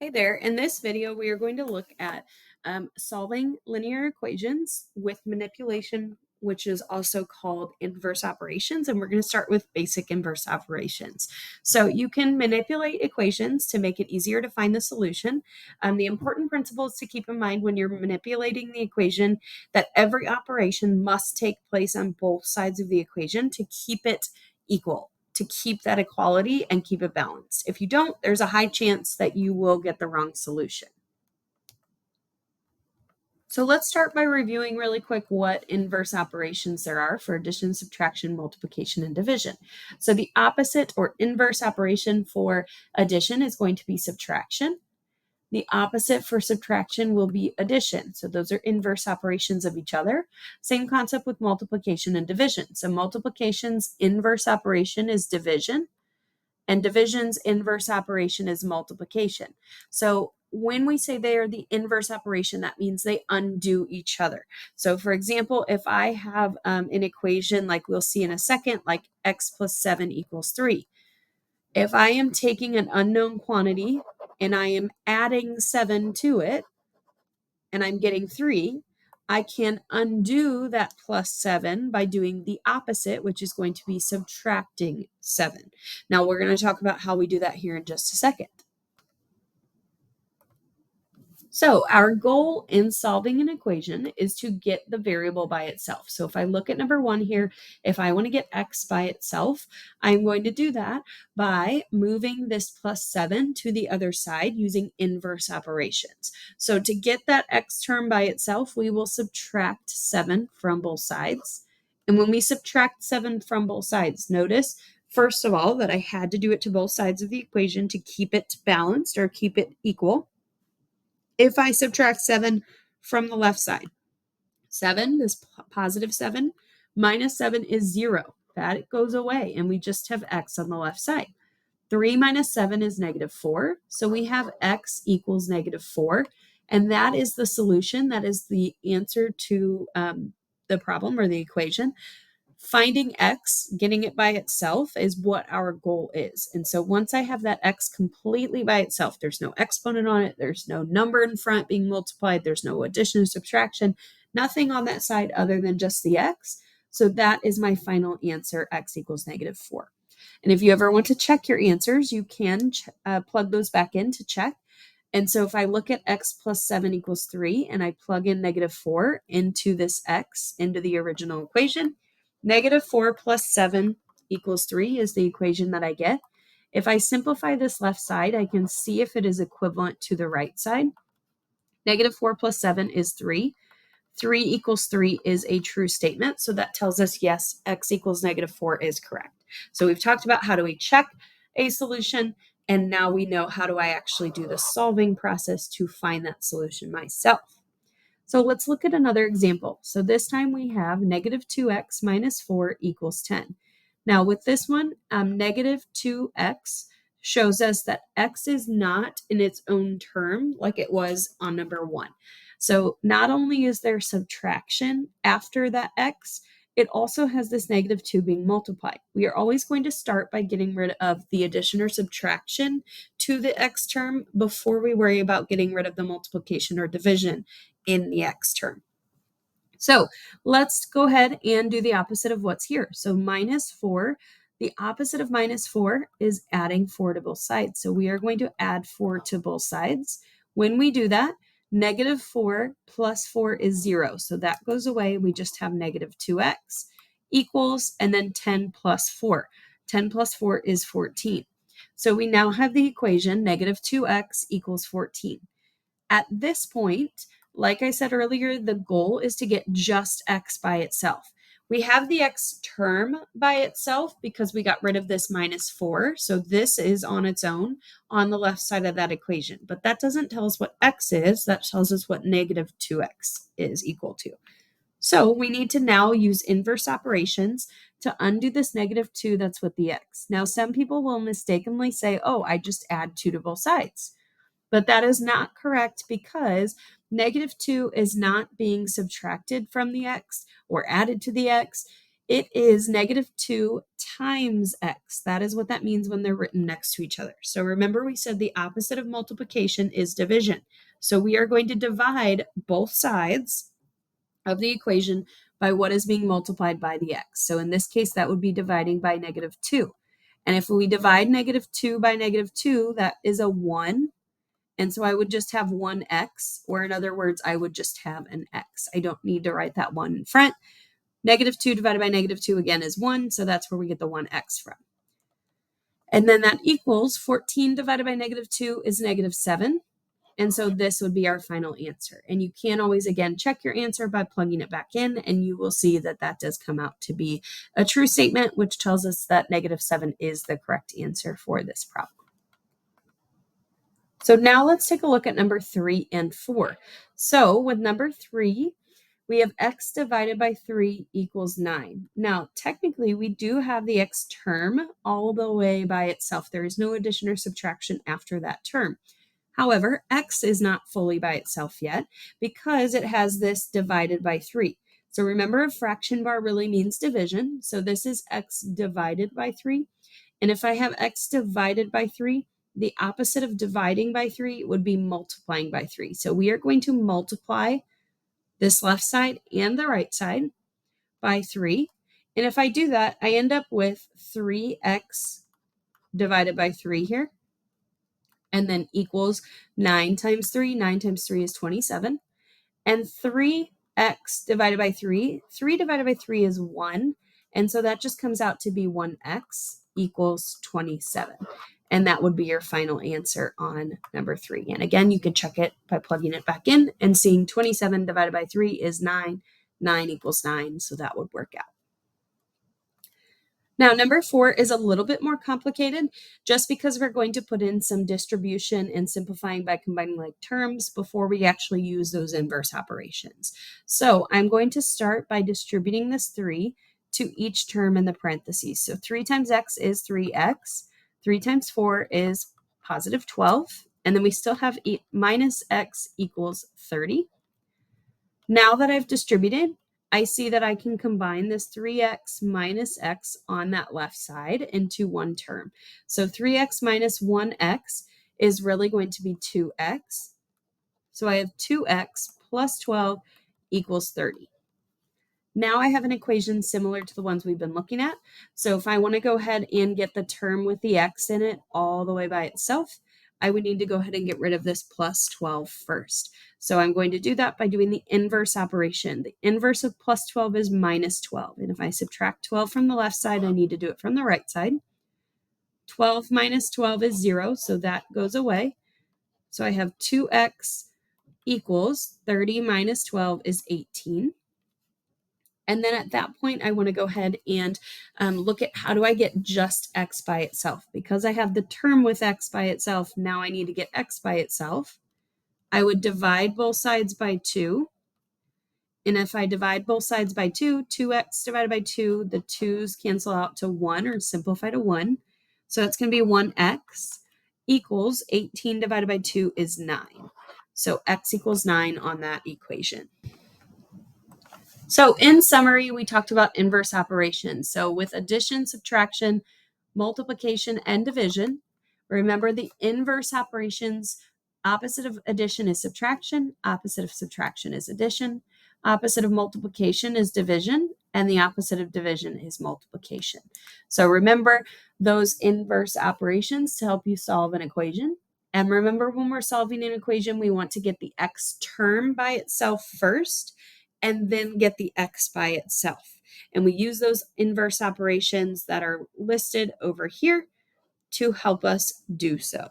Hey there, in this video we are going to look at solving linear equations with manipulation, which is also called inverse operations, and we're going to start with basic inverse operations. So you can manipulate equations to make it easier to find the solution. The important principles to keep in mind when you're manipulating the equation that every operation must take place on both sides of the equation to keep it equal, to keep that equality and keep it balanced. If you don't, there's a high chance that you will get the wrong solution. So let's start by reviewing really quick what inverse operations there are for addition, subtraction, multiplication, and division. So the opposite or inverse operation for addition is going to be subtraction. The opposite for subtraction will be addition. So those are inverse operations of each other. Same concept with multiplication and division. So multiplication's inverse operation is division, and division's inverse operation is multiplication. So when we say they are the inverse operation, that means they undo each other. So for example, if I have an equation like we'll see in a second, like x plus 7 equals 3. If I am taking an unknown quantity and I am adding 7 to it, and I'm getting 3, I can undo that plus 7 by doing the opposite, which is going to be subtracting 7. Now, we're going to talk about how we do that here in just a second. So our goal in solving an equation is to get the variable by itself. So if I look at number 1 here, if I want to get x by itself, I'm going to do that by moving this plus 7 to the other side using inverse operations. So to get that x term by itself, we will subtract 7 from both sides. And when we subtract 7 from both sides, notice first of all that I had to do it to both sides of the equation to keep it balanced or keep it equal. If I subtract 7 from the left side, 7, this positive 7, minus 7 is 0. That goes away, and we just have x on the left side. 3 minus 7 is negative 4, so we have x equals negative 4, and that is the solution. That is the answer to the problem or the equation. Finding x, getting it by itself, is what our goal is. And so once I have that x completely by itself, there's no exponent on it, there's no number in front being multiplied, there's no addition or subtraction, nothing on that side other than just the x. So that is my final answer, x equals negative 4. And if you ever want to check your answers, you can plug those back in to check. And so if I look at x plus 7 equals 3 and I plug in negative 4 into this x, into the original equation, negative 4 plus 7 equals 3 is the equation that I get. If I simplify this left side, I can see if it is equivalent to the right side. Negative 4 plus 7 is 3. 3 equals 3 is a true statement. So that tells us, yes, x equals negative 4 is correct. So we've talked about how do we check a solution, and now we know how do I actually do the solving process to find that solution myself. So let's look at another example. So this time we have negative 2x minus 4 equals 10. Now with this one, negative 2x shows us that x is not in its own term like it was on number 1. So not only is there subtraction after that x, it also has this negative 2 being multiplied. We are always going to start by getting rid of the addition or subtraction to the x term before we worry about getting rid of the multiplication or division in the x term. So let's go ahead and do the opposite of what's here. So minus 4, the opposite of minus 4 is adding 4 to both sides. So we are going to add 4 to both sides. When we do that, negative 4 plus 4 is 0. So that goes away. We just have negative 2x equals, and then 10 plus 4. 10 plus 4 is 14. So we now have the equation negative 2x equals 14. At this point, like I said earlier, the goal is to get just x by itself. We have the x term by itself because we got rid of this minus 4. So this is on its own on the left side of that equation. But that doesn't tell us what x is. That tells us what negative 2x is equal to. So we need to now use inverse operations to undo this negative 2 that's with the x. Now, some people will mistakenly say, oh, I just add 2 to both sides. But that is not correct because negative 2 is not being subtracted from the x or added to the x. It is -2 times x. That is what that means when they're written next to each other. So remember we said the opposite of multiplication is division. So we are going to divide both sides of the equation by what is being multiplied by the x. So in this case, that would be dividing by -2. And if we divide -2 by -2, that is a 1. And so I would just have one x, or in other words, I would just have an x. I don't need to write that 1 in front. -2 divided by -2 again is 1, so that's where we get the 1x from. And then that equals 14 divided by -2 is -7. And so this would be our final answer. And you can always, again, check your answer by plugging it back in, and you will see that that does come out to be a true statement, which tells us that -7 is the correct answer for this problem. So now let's take a look at number 3 and 4. So with number 3, we have x divided by 3 equals 9. Now, technically, we do have the x term all the way by itself. There is no addition or subtraction after that term. However, x is not fully by itself yet because it has this divided by 3. So remember, a fraction bar really means division. So this is x divided by 3. And if I have x divided by 3, the opposite of dividing by 3 would be multiplying by 3. So we are going to multiply this left side and the right side by 3. And if I do that, I end up with 3x divided by 3 here. And then equals 9 times 3. 9 times 3 is 27. And 3x divided by 3. 3 divided by 3 is 1. And so that just comes out to be 1x equals 27. And that would be your final answer on number 3. And again, you can check it by plugging it back in and seeing 27 divided by 3 is 9. 9 equals 9. So that would work out. Now, number 4 is a little bit more complicated just because we're going to put in some distribution and simplifying by combining like terms before we actually use those inverse operations. So I'm going to start by distributing this 3 to each term in the parentheses. So 3 times x is 3x. 3 times 4 is positive 12. And then we still have minus x equals 30. Now that I've distributed, I see that I can combine this 3x minus x on that left side into one term. So 3x minus 1x is really going to be 2x. So I have 2x plus 12 equals 30. Now I have an equation similar to the ones we've been looking at. So if I want to go ahead and get the term with the x in it all the way by itself, I would need to go ahead and get rid of this plus 12 first. So I'm going to do that by doing the inverse operation. The inverse of plus 12 is minus 12. And if I subtract 12 from the left side, I need to do it from the right side. 12 minus 12 is 0, so that goes away. So I have 2x equals 30 minus 12 is 18. And then at that point, I want to go ahead and look at how do I get just x by itself? Because I have the term with x by itself, now I need to get x by itself. I would divide both sides by 2. And if I divide both sides by 2, 2x divided by 2, the 2's cancel out to 1 or simplify to 1. So it's going to be 1x equals 18 divided by 2 is 9. So x equals 9 on that equation. So in summary, we talked about inverse operations. So with addition, subtraction, multiplication, and division, remember the inverse operations, opposite of addition is subtraction, opposite of subtraction is addition, opposite of multiplication is division, and the opposite of division is multiplication. So remember those inverse operations to help you solve an equation. And remember, when we're solving an equation, we want to get the x term by itself first, and then get the x by itself. And we use those inverse operations that are listed over here to help us do so.